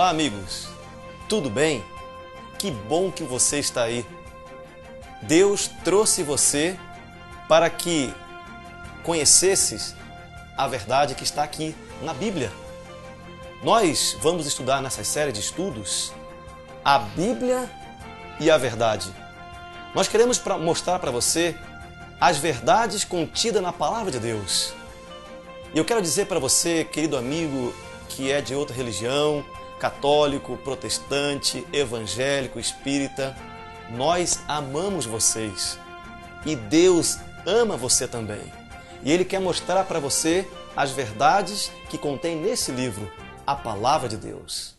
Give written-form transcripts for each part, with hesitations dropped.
Olá, amigos! Tudo bem? Que bom que você está aí! Deus trouxe você para que conhecesses a verdade que está aqui na Bíblia. Nós vamos estudar nessa série de estudos a Bíblia e a verdade. Nós queremos mostrar para você as verdades contidas na Palavra de Deus. E eu quero dizer para você, querido amigo, que é de outra religião, católico, protestante, evangélico, espírita, nós amamos vocês e Deus ama você também. E Ele quer mostrar para você as verdades que contém nesse livro, a Palavra de Deus.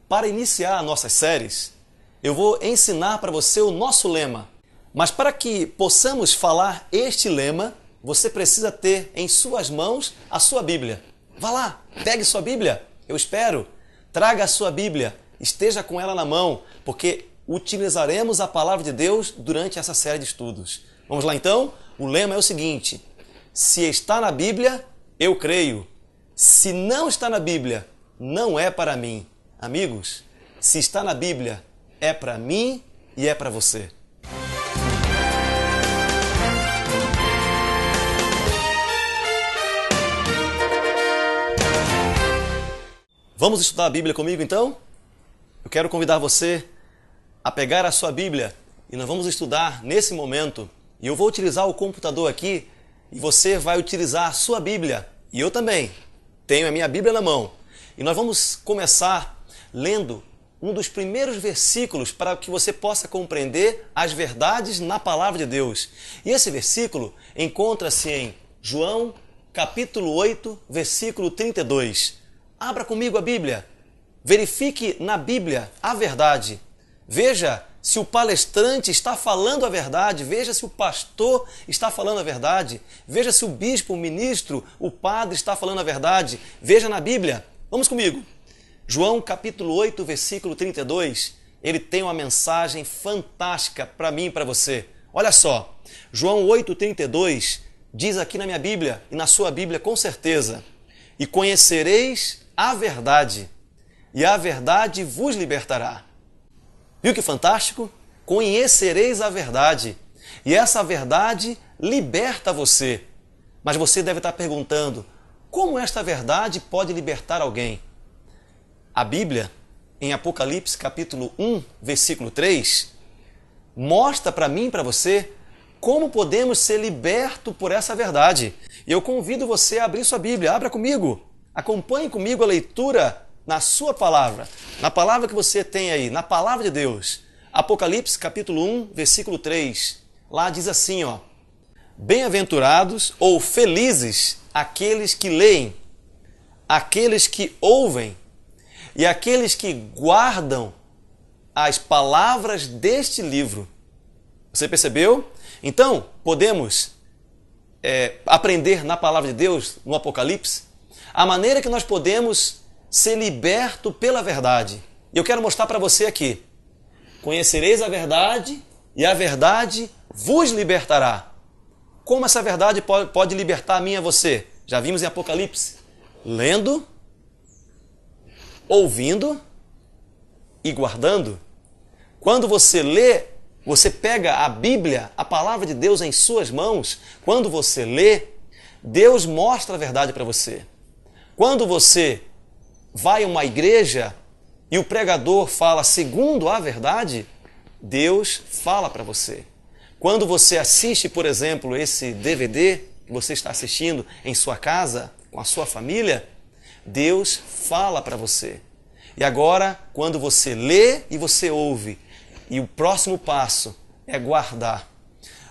Para iniciar nossas séries, eu vou ensinar para você o nosso lema. Mas para que possamos falar este lema, você precisa ter em suas mãos a sua Bíblia. Vá lá, pegue sua Bíblia, eu espero. Traga a sua Bíblia, esteja com ela na mão, porque utilizaremos a Palavra de Deus durante essa série de estudos. Vamos lá então? O lema é o seguinte: se está na Bíblia, eu creio. Se não está na Bíblia, não é para mim. Amigos, se está na Bíblia, é para mim e é para você. Vamos estudar a Bíblia comigo então? Eu quero convidar você a pegar a sua Bíblia e nós vamos estudar nesse momento. E eu vou utilizar o computador aqui e você vai utilizar a sua Bíblia. E eu também tenho a minha Bíblia na mão. E nós vamos começar lendo um dos primeiros versículos para que você possa compreender as verdades na Palavra de Deus. E esse versículo encontra-se em João, capítulo 8, versículo 32. Abra comigo a Bíblia. Verifique na Bíblia a verdade. Veja se o palestrante está falando a verdade. Veja se o pastor está falando a verdade. Veja se o bispo, o ministro, o padre está falando a verdade. Veja na Bíblia. Vamos comigo. João capítulo 8, versículo 32, ele tem uma mensagem fantástica para mim e para você. Olha só, João 8, 32 diz aqui na minha Bíblia e na sua Bíblia com certeza: e conhecereis a verdade, e a verdade vos libertará. Viu que fantástico? Conhecereis a verdade, e essa verdade liberta você. Mas você deve estar perguntando, como esta verdade pode libertar alguém? A Bíblia, em Apocalipse capítulo 1, versículo 3, mostra para mim e para você como podemos ser libertos por essa verdade. Eu convido você a abrir sua Bíblia, abra comigo, acompanhe comigo a leitura na sua palavra, na palavra que você tem aí, na palavra de Deus. Apocalipse capítulo 1, versículo 3, lá diz assim, ó: bem-aventurados ou felizes aqueles que leem, aqueles que ouvem, e aqueles que guardam as palavras deste livro. Você percebeu? Então, podemos aprender na palavra de Deus, no Apocalipse, a maneira que nós podemos ser libertos pela verdade. E eu quero mostrar para você aqui. Conhecereis a verdade e a verdade vos libertará. Como essa verdade pode libertar a mim e a você? Já vimos em Apocalipse. Lendo, ouvindo e guardando. Quando você lê, você pega a Bíblia, a palavra de Deus em suas mãos. Quando você lê, Deus mostra a verdade para você. Quando você vai a uma igreja e o pregador fala segundo a verdade, Deus fala para você. Quando você assiste, por exemplo, esse DVD que você está assistindo em sua casa, com a sua família, Deus fala para você. E agora, quando você lê e você ouve, e o próximo passo é guardar.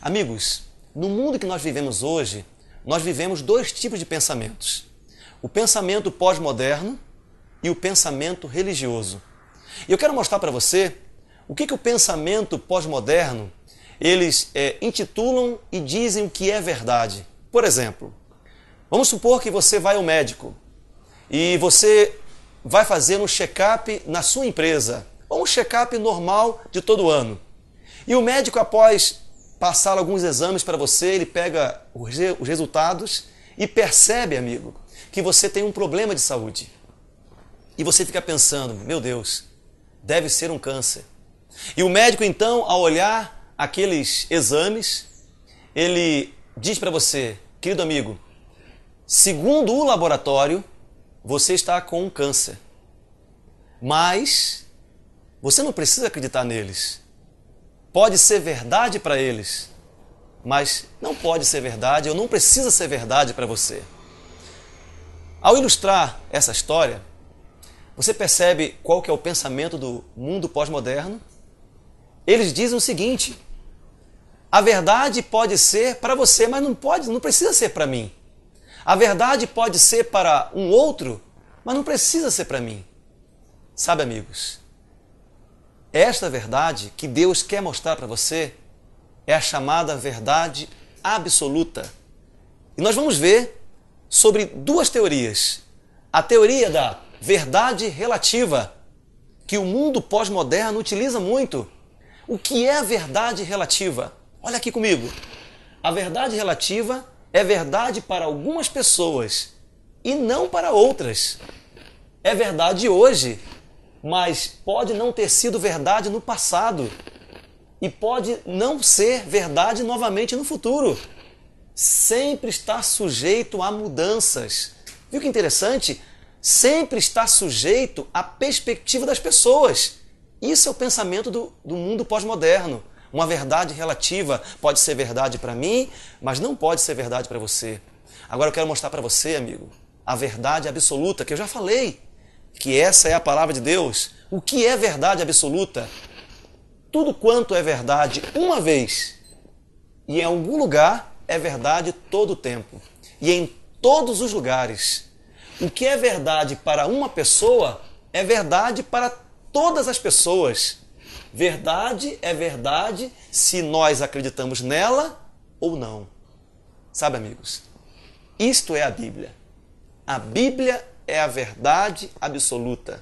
Amigos, no mundo que nós vivemos hoje, nós vivemos dois tipos de pensamentos. O pensamento pós-moderno e o pensamento religioso. E eu quero mostrar para você o que o pensamento pós-moderno, eles intitulam e dizem o que é verdade. Por exemplo, vamos supor que você vai ao médico e você vai fazer um check-up na sua empresa, ou um check-up normal de todo ano. E o médico, após passar alguns exames para você, ele pega os resultados e percebe, amigo, que você tem um problema de saúde. E você fica pensando, meu Deus, deve ser um câncer. E o médico, então, ao olhar aqueles exames, ele diz para você, querido amigo, segundo o laboratório, você está com um câncer. Mas você não precisa acreditar neles. Pode ser verdade para eles, mas não pode ser verdade, ou não precisa ser verdade para você. Ao ilustrar essa história, você percebe qual que é o pensamento do mundo pós-moderno? Eles dizem o seguinte: a verdade pode ser para você, mas não precisa ser para mim. A verdade pode ser para um outro, mas não precisa ser para mim. Sabe, amigos, esta verdade que Deus quer mostrar para você é a chamada verdade absoluta. E nós vamos ver sobre duas teorias. A teoria da verdade relativa, que o mundo pós-moderno utiliza muito. O que é a verdade relativa? Olha aqui comigo. A verdade relativa é verdade para algumas pessoas e não para outras. É verdade hoje, mas pode não ter sido verdade no passado. E pode não ser verdade novamente no futuro. Sempre está sujeito a mudanças. Viu que interessante? Sempre está sujeito à perspectiva das pessoas. Isso é o pensamento do mundo pós-moderno. Uma verdade relativa pode ser verdade para mim, mas não pode ser verdade para você. Agora eu quero mostrar para você, amigo, a verdade absoluta, que eu já falei, que essa é a palavra de Deus. O que é verdade absoluta? Tudo quanto é verdade uma vez e em algum lugar é verdade todo o tempo e em todos os lugares. O que é verdade para uma pessoa é verdade para todas as pessoas. Verdade é verdade se nós acreditamos nela ou não. Sabe, amigos, isto é a Bíblia. A Bíblia é a verdade absoluta.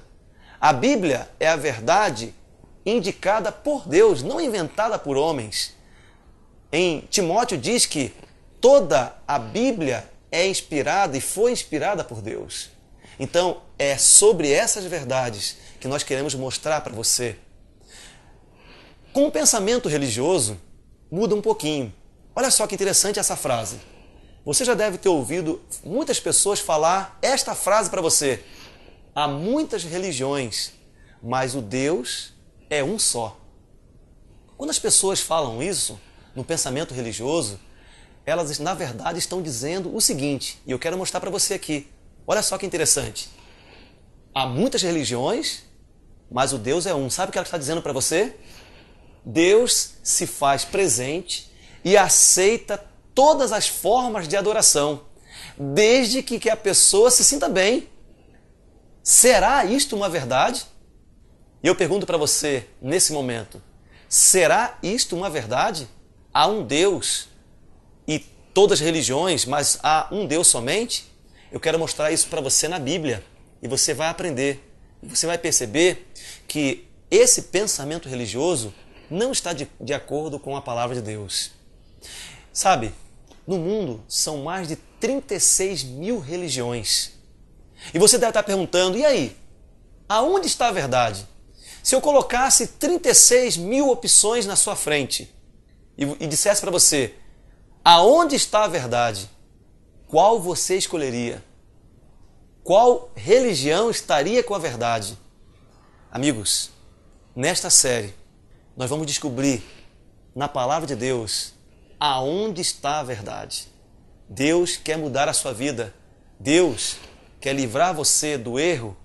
A Bíblia é a verdade indicada por Deus, não inventada por homens. Em Timóteo diz que toda a Bíblia é inspirada e foi inspirada por Deus. Então, é sobre essas verdades que nós queremos mostrar para você. Com o pensamento religioso, muda um pouquinho. Olha só que interessante essa frase. Você já deve ter ouvido muitas pessoas falar esta frase para você. Há muitas religiões, mas o Deus é um só. Quando as pessoas falam isso, no pensamento religioso, elas na verdade estão dizendo o seguinte, e eu quero mostrar para você aqui. Olha só que interessante. Há muitas religiões, mas o Deus é um. Sabe o que ela está dizendo para você? Deus se faz presente e aceita todas as formas de adoração, desde que a pessoa se sinta bem. Será isto uma verdade? E eu pergunto para você, nesse momento, será isto uma verdade? Há um Deus e todas as religiões, mas há um Deus somente? Eu quero mostrar isso para você na Bíblia e você vai aprender. E você vai perceber que esse pensamento religioso não está de acordo com a palavra de Deus. Sabe, no mundo são mais de 36 mil religiões. E você deve estar perguntando, e aí? Aonde está a verdade? Se eu colocasse 36 mil opções na sua frente e dissesse para você, aonde está a verdade? Qual você escolheria? Qual religião estaria com a verdade? Amigos, nesta série, nós vamos descobrir na palavra de Deus aonde está a verdade. Deus quer mudar a sua vida. Deus quer livrar você do erro.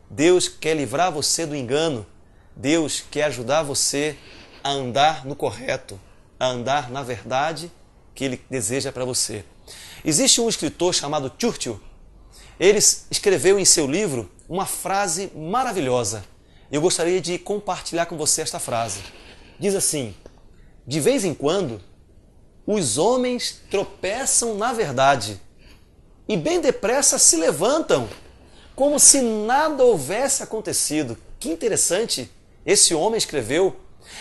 Deus quer livrar você do engano. Deus quer ajudar você a andar no correto, a andar na verdade que Ele deseja para você. Existe um escritor chamado Churchill. Ele escreveu em seu livro uma frase maravilhosa. Eu gostaria de compartilhar com você esta frase. Diz assim: de vez em quando, os homens tropeçam na verdade e bem depressa se levantam, como se nada houvesse acontecido. Que interessante! Esse homem escreveu.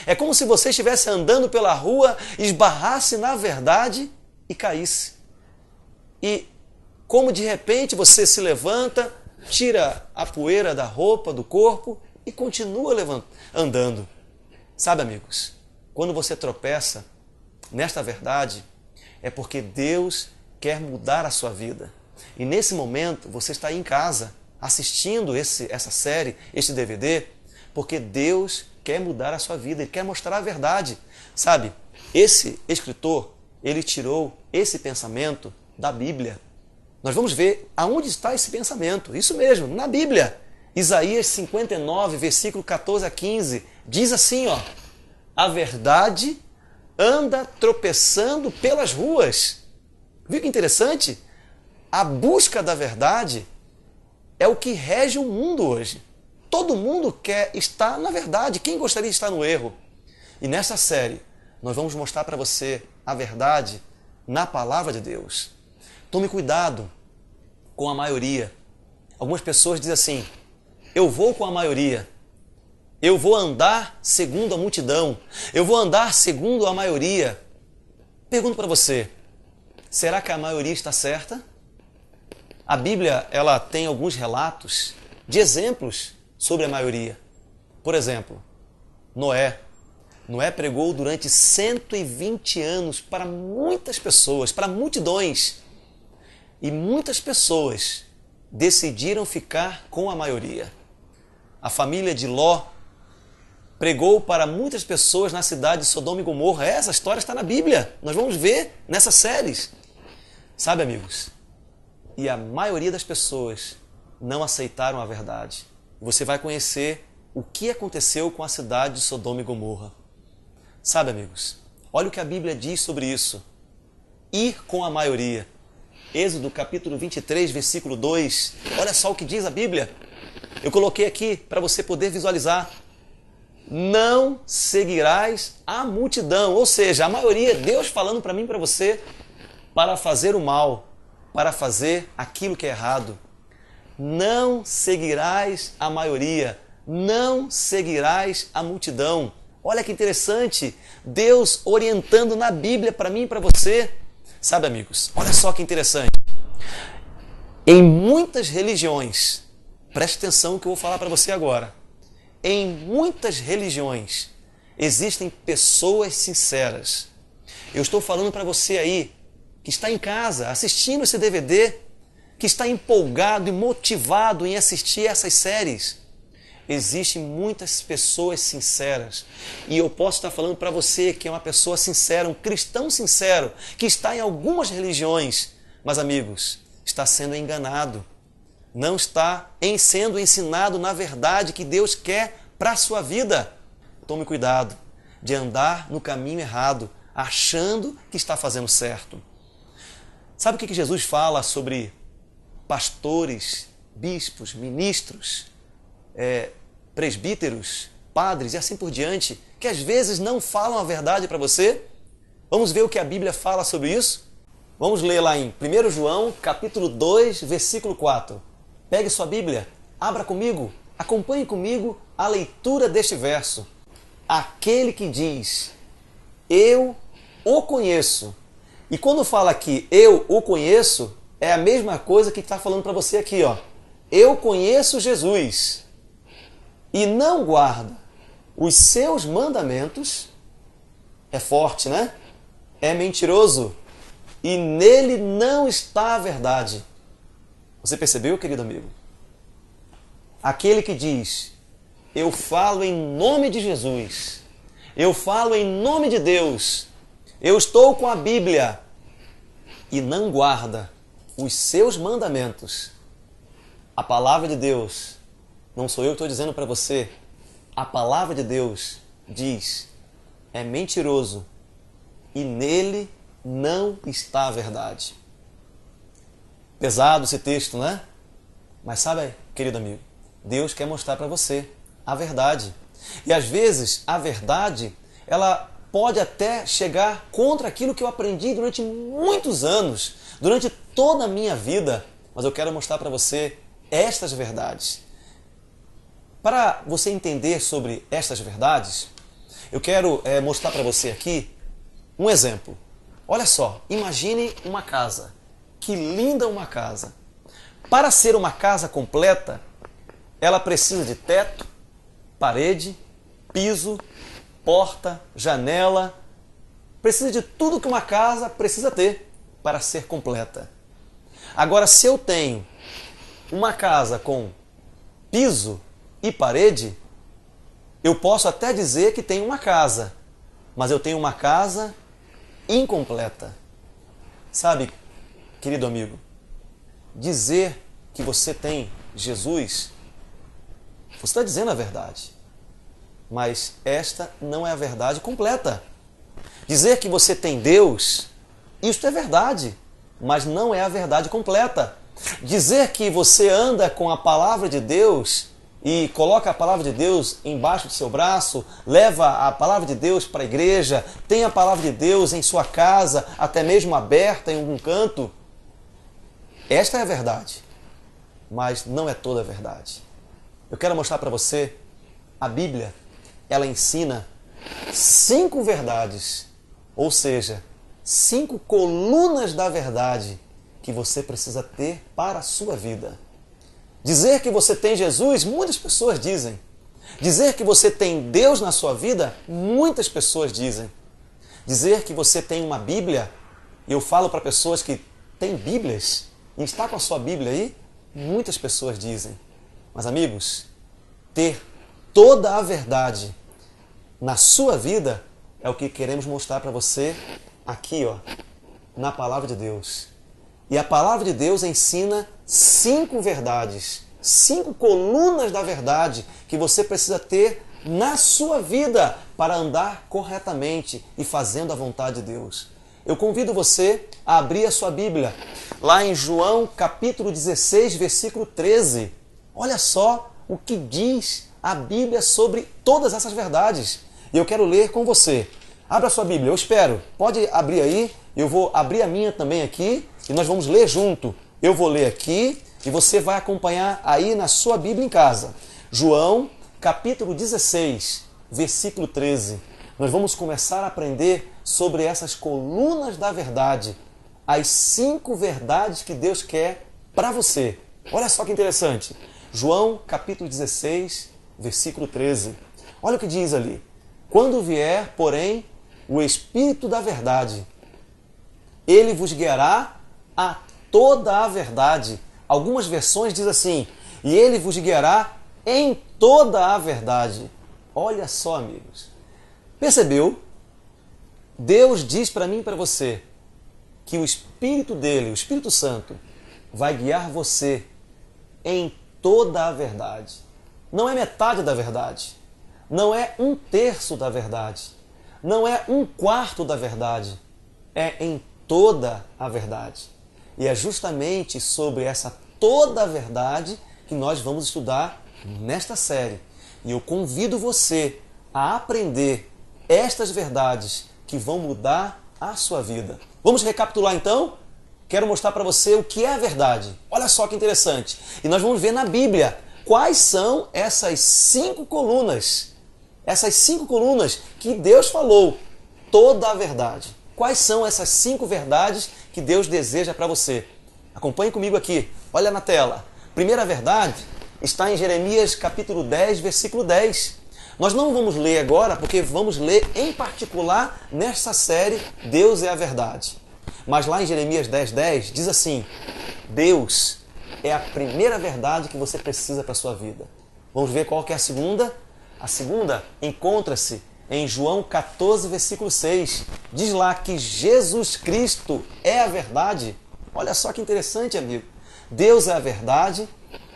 É como se você estivesse andando pela rua, esbarrasse na verdade e caísse. E como de repente você se levanta, tira a poeira da roupa, do corpo e continua andando. Sabe, amigos, quando você tropeça nesta verdade, é porque Deus quer mudar a sua vida. E nesse momento você está aí em casa, assistindo essa série, este DVD, porque Deus quer mudar a sua vida, Ele quer mostrar a verdade. Sabe, esse escritor, ele tirou esse pensamento da Bíblia. Nós vamos ver aonde está esse pensamento. Isso mesmo, na Bíblia. Isaías 59, versículo 14 a 15, diz assim, ó: a verdade anda tropeçando pelas ruas. Viu que interessante? A busca da verdade é o que rege o mundo hoje. Todo mundo quer estar na verdade. Quem gostaria de estar no erro? E nessa série, nós vamos mostrar para você a verdade na palavra de Deus. Tome cuidado com a maioria. Algumas pessoas dizem assim: eu vou com a maioria. Eu vou andar segundo a multidão. Eu vou andar segundo a maioria. Pergunto para você, será que a maioria está certa? A Bíblia, ela tem alguns relatos de exemplos sobre a maioria. Por exemplo, Noé. Noé pregou durante 120 anos para muitas pessoas, para multidões. E muitas pessoas decidiram ficar com a maioria. A família de Ló pregou para muitas pessoas na cidade de Sodoma e Gomorra. Essa história está na Bíblia. Nós vamos ver nessas séries. Sabe, amigos? E a maioria das pessoas não aceitaram a verdade. Você vai conhecer o que aconteceu com a cidade de Sodoma e Gomorra. Sabe, amigos? Olha o que a Bíblia diz sobre isso. Ir com a maioria. Êxodo capítulo 23, versículo 2. Olha só o que diz a Bíblia. Eu coloquei aqui para você poder visualizar. Não seguirás a multidão. Ou seja, a maioria, Deus falando para mim e para você, para fazer o mal, para fazer aquilo que é errado. Não seguirás a maioria. Não seguirás a multidão. Olha que interessante. Deus orientando na Bíblia para mim e para você. Sabe, amigos, olha só que interessante. Em muitas religiões, preste atenção no que eu vou falar para você agora. Em muitas religiões existem pessoas sinceras. Eu estou falando para você aí, que está em casa assistindo esse DVD, que está empolgado e motivado em assistir essas séries. Existem muitas pessoas sinceras. E eu posso estar falando para você que é uma pessoa sincera, um cristão sincero, que está em algumas religiões, mas, amigos, está sendo enganado. Não está sendo ensinado na verdade que Deus quer para a sua vida. Tome cuidado de andar no caminho errado, achando que está fazendo certo. Sabe o que Jesus fala sobre pastores, bispos, ministros, presbíteros, padres e assim por diante, que às vezes não falam a verdade para você? Vamos ver o que a Bíblia fala sobre isso? Vamos ler lá em 1 João, capítulo 2, versículo 4. Pegue sua Bíblia, abra comigo, acompanhe comigo a leitura deste verso. Aquele que diz, eu o conheço. E quando fala aqui, eu o conheço, é a mesma coisa que está falando para você aqui, ó. Eu conheço Jesus e não guarda os seus mandamentos, é forte, né? É mentiroso e nele não está a verdade. Você percebeu, querido amigo? Aquele que diz, eu falo em nome de Jesus, eu falo em nome de Deus, eu estou com a Bíblia e não guarda os seus mandamentos. A palavra de Deus, não sou eu que estou dizendo para você, a palavra de Deus diz, é mentiroso e nele não está a verdade. Pesado esse texto, né? Mas sabe, querido amigo, Deus quer mostrar para você a verdade. E às vezes a verdade, ela pode até chegar contra aquilo que eu aprendi durante muitos anos, durante toda a minha vida, mas eu quero mostrar para você estas verdades. Para você entender sobre estas verdades, Eu quero mostrar para você aqui um exemplo. Olha só, imagine uma casa. Que linda uma casa. Para ser uma casa completa, ela precisa de teto, parede, piso, porta, janela. Precisa de tudo que uma casa precisa ter para ser completa. Agora, se eu tenho uma casa com piso e parede, eu posso até dizer que tenho uma casa, mas eu tenho uma casa incompleta. Sabe, querido amigo, dizer que você tem Jesus, você está dizendo a verdade, mas esta não é a verdade completa. Dizer que você tem Deus, isto é verdade, mas não é a verdade completa. Dizer que você anda com a palavra de Deus e coloca a palavra de Deus embaixo do seu braço, leva a palavra de Deus para a igreja, tem a palavra de Deus em sua casa, até mesmo aberta em algum canto, esta é a verdade, mas não é toda a verdade. Eu quero mostrar para você, a Bíblia, ela ensina 5 verdades, ou seja, 5 colunas da verdade que você precisa ter para a sua vida. Dizer que você tem Jesus, muitas pessoas dizem. Dizer que você tem Deus na sua vida, muitas pessoas dizem. Dizer que você tem uma Bíblia, e eu falo para pessoas que têm Bíblias, e está com a sua Bíblia aí, muitas pessoas dizem. Mas amigos, ter toda a verdade na sua vida é o que queremos mostrar para você aqui, ó, na Palavra de Deus. E a Palavra de Deus ensina 5 verdades, 5 colunas da verdade que você precisa ter na sua vida para andar corretamente e fazendo a vontade de Deus. Eu convido você a abrir a sua Bíblia, lá em João capítulo 16, versículo 13. Olha só o que diz a Bíblia sobre todas essas verdades. E eu quero ler com você. Abra a sua Bíblia, eu espero. Pode abrir aí, eu vou abrir a minha também aqui e nós vamos ler junto. Eu vou ler aqui e você vai acompanhar aí na sua Bíblia em casa. João, capítulo 16, versículo 13. Nós vamos começar a aprender sobre essas colunas da verdade, as 5 verdades que Deus quer para você. Olha só que interessante. João, capítulo 16, versículo 13. Olha o que diz ali. Quando vier, porém, o Espírito da verdade, ele vos guiará a toda a verdade. Algumas versões dizem assim, e ele vos guiará em toda a verdade. Olha só, amigos. Percebeu? Deus diz para mim e para você que o Espírito dele, o Espírito Santo, vai guiar você em toda a verdade. Não é metade da verdade. Não é 1/3 da verdade. Não é 1/4 da verdade. É em toda a verdade. E é justamente sobre essa toda a verdade que nós vamos estudar nesta série. E eu convido você a aprender estas verdades que vão mudar a sua vida. Vamos recapitular então? Quero mostrar para você o que é a verdade. Olha só que interessante. E nós vamos ver na Bíblia quais são essas 5 colunas. Essas 5 colunas que Deus falou. Toda a verdade. Quais são essas 5 verdades que Deus deseja para você? Acompanhe comigo aqui. Olha na tela. Primeira verdade está em Jeremias capítulo 10, versículo 10. Nós não vamos ler agora, porque vamos ler em particular nesta série Deus é a Verdade. Mas lá em Jeremias 10:10 diz assim, Deus é a primeira verdade que você precisa para a sua vida. Vamos ver qual que é a segunda? A segunda encontra-se em João 14, versículo 6. Diz lá que Jesus Cristo é a verdade. Olha só que interessante, amigo. Deus é a verdade,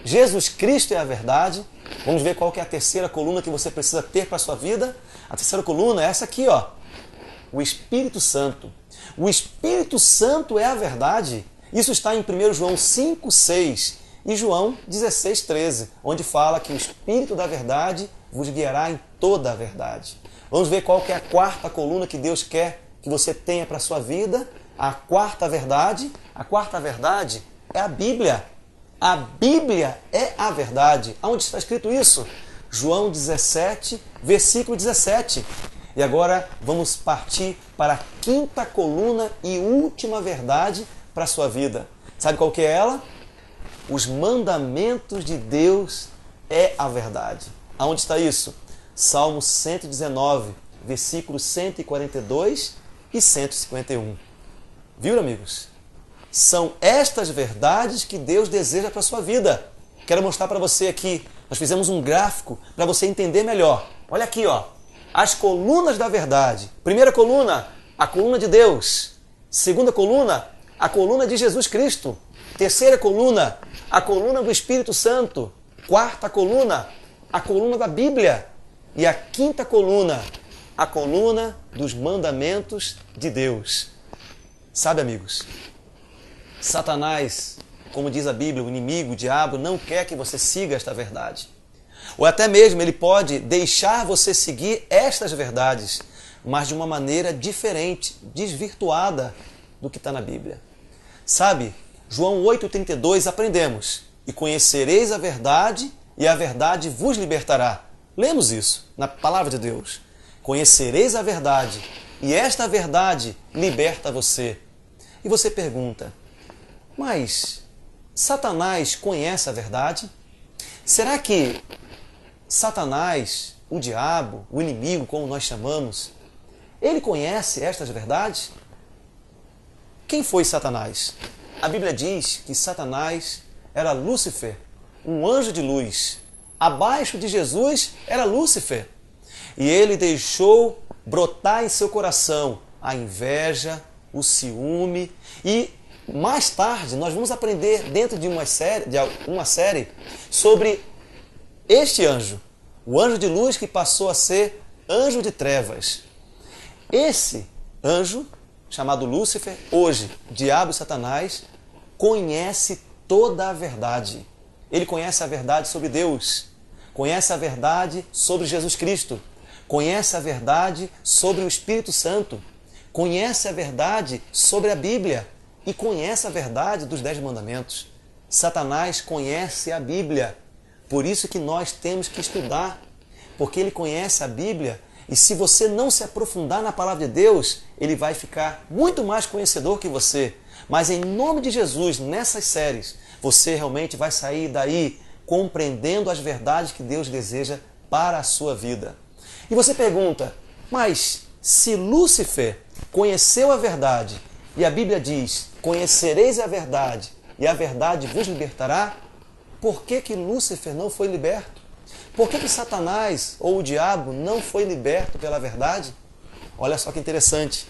Jesus Cristo é a verdade. Vamos ver qual que é a terceira coluna que você precisa ter para a sua vida. A terceira coluna é essa aqui, ó. O Espírito Santo. O Espírito Santo é a verdade. Isso está em 1 João 5, 6 e João 16, 13, onde fala que o Espírito da verdade vos guiará em toda a verdade. Vamos ver qual que é a quarta coluna que Deus quer que você tenha para a sua vida. A quarta verdade é a Bíblia. A Bíblia é a verdade. Aonde está escrito isso? João 17, versículo 17. E agora vamos partir para a quinta coluna e última verdade para a sua vida. Sabe qual que é ela? Os mandamentos de Deus é a verdade. Aonde está isso? Salmo 119, versículos 142 e 151. Viu, amigos? São estas verdades que Deus deseja para a sua vida. Quero mostrar para você aqui. Nós fizemos um gráfico para você entender melhor. Olha aqui, ó. As colunas da verdade. Primeira coluna, a coluna de Deus. Segunda coluna, a coluna de Jesus Cristo. Terceira coluna, a coluna do Espírito Santo. Quarta coluna, a coluna da Bíblia. E a quinta coluna, a coluna dos mandamentos de Deus. Sabe, amigos, Satanás, como diz a Bíblia, o inimigo, o diabo, não quer que você siga esta verdade. Ou até mesmo ele pode deixar você seguir estas verdades, mas de uma maneira diferente, desvirtuada do que está na Bíblia. Sabe, João 8,32 aprendemos: e conhecereis a verdade, e a verdade vos libertará. Lemos isso na palavra de Deus. Conhecereis a verdade, e esta verdade liberta você. E você pergunta, mas Satanás conhece a verdade? Será que Satanás, o diabo, o inimigo, como nós chamamos, ele conhece estas verdades? Quem foi Satanás? A Bíblia diz que Satanás era Lúcifer, um anjo de luz. Abaixo de Jesus era Lúcifer. E ele deixou brotar em seu coração a inveja, o ciúme. E mais tarde nós vamos aprender dentro de uma série sobre este anjo, o anjo de luz que passou a ser anjo de trevas. Esse anjo, chamado Lúcifer, hoje, diabo e Satanás, conhece toda a verdade. Ele conhece a verdade sobre Deus, conhece a verdade sobre Jesus Cristo, conhece a verdade sobre o Espírito Santo, conhece a verdade sobre a Bíblia e conhece a verdade dos 10 mandamentos. Satanás conhece a Bíblia. Por isso que nós temos que estudar, porque ele conhece a Bíblia e se você não se aprofundar na palavra de Deus, ele vai ficar muito mais conhecedor que você. Mas em nome de Jesus, nessas séries, você realmente vai sair daí compreendendo as verdades que Deus deseja para a sua vida. E você pergunta, mas se Lúcifer conheceu a verdade e a Bíblia diz, conhecereis a verdade e a verdade vos libertará, por que Lúcifer não foi liberto? Por que Satanás ou o diabo não foi liberto pela verdade? Olha só que interessante.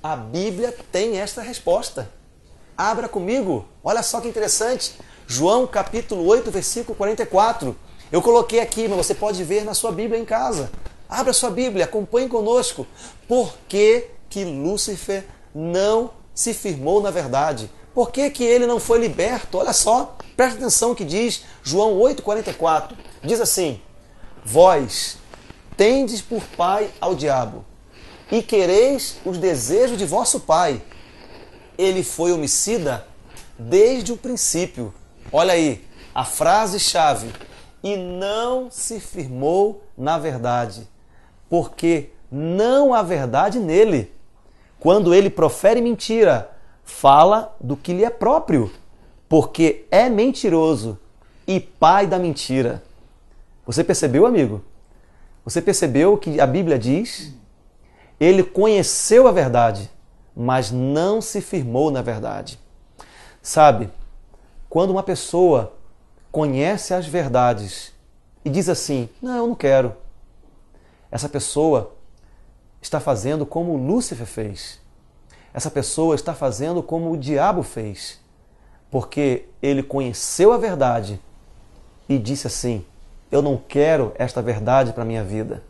A Bíblia tem esta resposta. Abra comigo. Olha só que interessante. João capítulo 8, versículo 44. Eu coloquei aqui, mas você pode ver na sua Bíblia em casa. Abra sua Bíblia, acompanhe conosco. Por que Lúcifer não se firmou na verdade? Por que ele não foi liberto? Olha só, presta atenção que diz João 8,44. Diz assim, vós tendes por pai ao diabo, e quereis os desejos de vosso pai. Ele foi homicida desde o princípio. Olha aí, a frase-chave. E não se firmou na verdade, porque não há verdade nele. Quando ele profere mentira, fala do que lhe é próprio, porque é mentiroso e pai da mentira. Você percebeu, amigo? Você percebeu o que a Bíblia diz? Ele conheceu a verdade, mas não se firmou na verdade. Sabe, quando uma pessoa conhece as verdades e diz assim, não, eu não quero. Essa pessoa está fazendo como Lúcifer fez. Essa pessoa está fazendo como o diabo fez. Porque ele conheceu a verdade e disse assim, eu não quero esta verdade para a minha vida.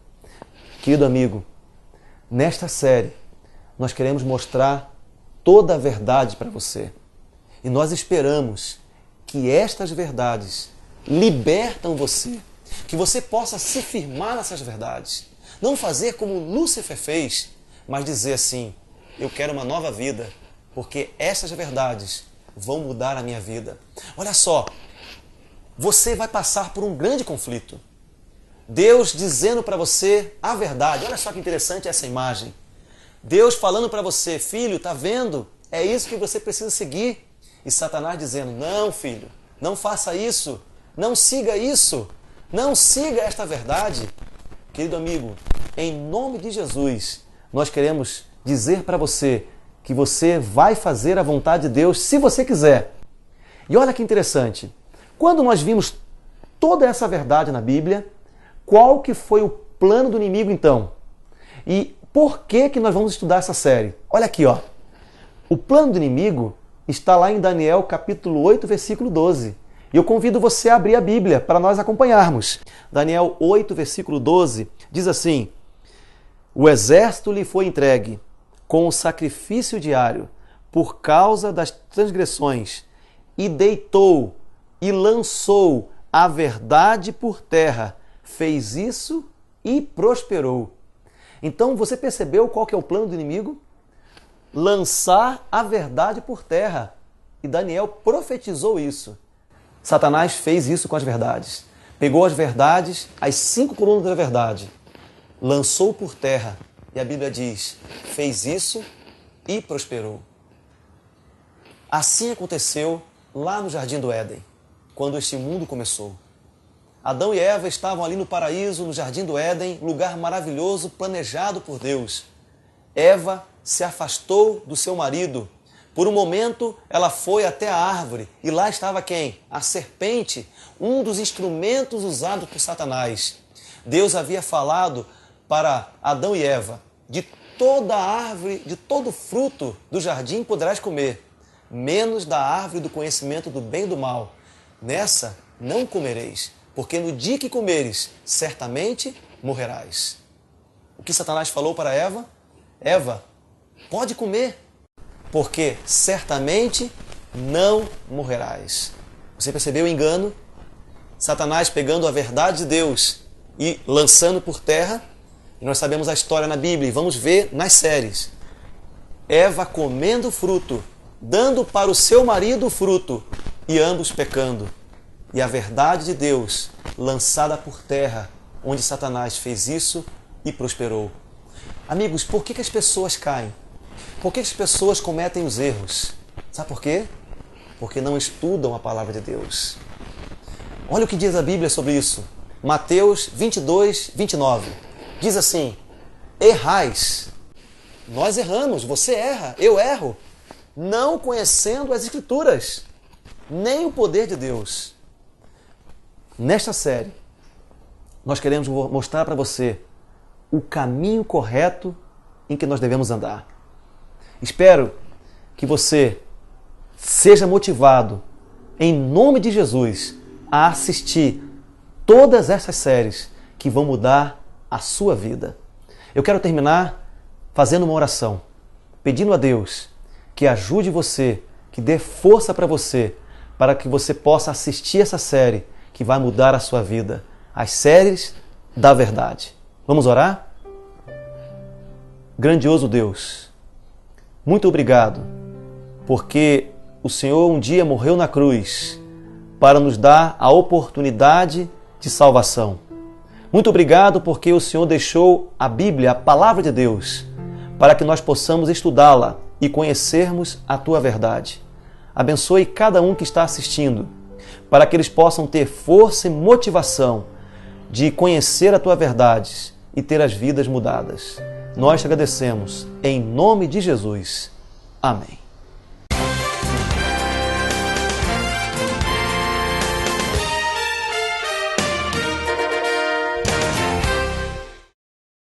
Querido amigo, nesta série nós queremos mostrar toda a verdade para você. E nós esperamos que estas verdades libertam você, que você possa se firmar nessas verdades. Não fazer como Lúcifer fez, mas dizer assim, eu quero uma nova vida, porque essas verdades vão mudar a minha vida. Olha só, você vai passar por um grande conflito. Deus dizendo para você a verdade. Olha só que interessante essa imagem. Deus falando para você, filho, tá vendo? É isso que você precisa seguir. E Satanás dizendo, não, filho, não faça isso, não siga isso, não siga esta verdade. Querido amigo, em nome de Jesus, nós queremos dizer para você que você vai fazer a vontade de Deus se você quiser. E olha que interessante, quando nós vimos toda essa verdade na Bíblia, qual que foi o plano do inimigo então? E por que nós vamos estudar essa série? Olha aqui, ó. O plano do inimigo está lá em Daniel capítulo 8, versículo 12. E eu convido você a abrir a Bíblia para nós acompanharmos. Daniel 8, versículo 12, diz assim: o exército lhe foi entregue com o sacrifício diário por causa das transgressões, e deitou e lançou a verdade por terra. Fez isso e prosperou. Então você percebeu qual que é o plano do inimigo? Lançar a verdade por terra. E Daniel profetizou isso. Satanás fez isso com as verdades. Pegou as verdades, as 5 colunas da verdade, lançou por terra. E a Bíblia diz, fez isso e prosperou. Assim aconteceu lá no Jardim do Éden, quando este mundo começou. Adão e Eva estavam ali no paraíso, no Jardim do Éden, lugar maravilhoso, planejado por Deus. Eva se afastou do seu marido. Por um momento, ela foi até a árvore. E lá estava quem? A serpente, um dos instrumentos usados por Satanás. Deus havia falado para Adão e Eva, de toda a árvore, de todo fruto do jardim poderás comer, menos da árvore do conhecimento do bem e do mal. Nessa não comereis, porque no dia que comeres, certamente morrerás. O que Satanás falou para Eva? Eva, pode comer, porque certamente não morrerás. Você percebeu o engano? Satanás pegando a verdade de Deus e lançando por terra. E nós sabemos a história na Bíblia e vamos ver nas séries. Eva comendo fruto, dando para o seu marido o fruto, e ambos pecando. E a verdade de Deus lançada por terra, onde Satanás fez isso e prosperou. Amigos, por que as pessoas caem? Por que as pessoas cometem os erros? Sabe por quê? Porque não estudam a palavra de Deus. Olha o que diz a Bíblia sobre isso. Mateus 22, 29. Diz assim, errais. Nós erramos, você erra, eu erro, não conhecendo as Escrituras, nem o poder de Deus. Nesta série, nós queremos mostrar para você o caminho correto em que nós devemos andar. Espero que você seja motivado, em nome de Jesus, a assistir todas essas séries que vão mudar a sua vida. Eu quero terminar fazendo uma oração, pedindo a Deus que ajude você, que dê força para que você possa assistir essa série que vai mudar a sua vida, as séries da verdade. Vamos orar? Grandioso Deus, muito obrigado, porque o Senhor um dia morreu na cruz para nos dar a oportunidade de salvação. Muito obrigado porque o Senhor deixou a Bíblia, a Palavra de Deus, para que nós possamos estudá-la e conhecermos a Tua verdade. Abençoe cada um que está assistindo, para que eles possam ter força e motivação de conhecer a Tua verdade e ter as vidas mudadas. Nós te agradecemos, em nome de Jesus. Amém.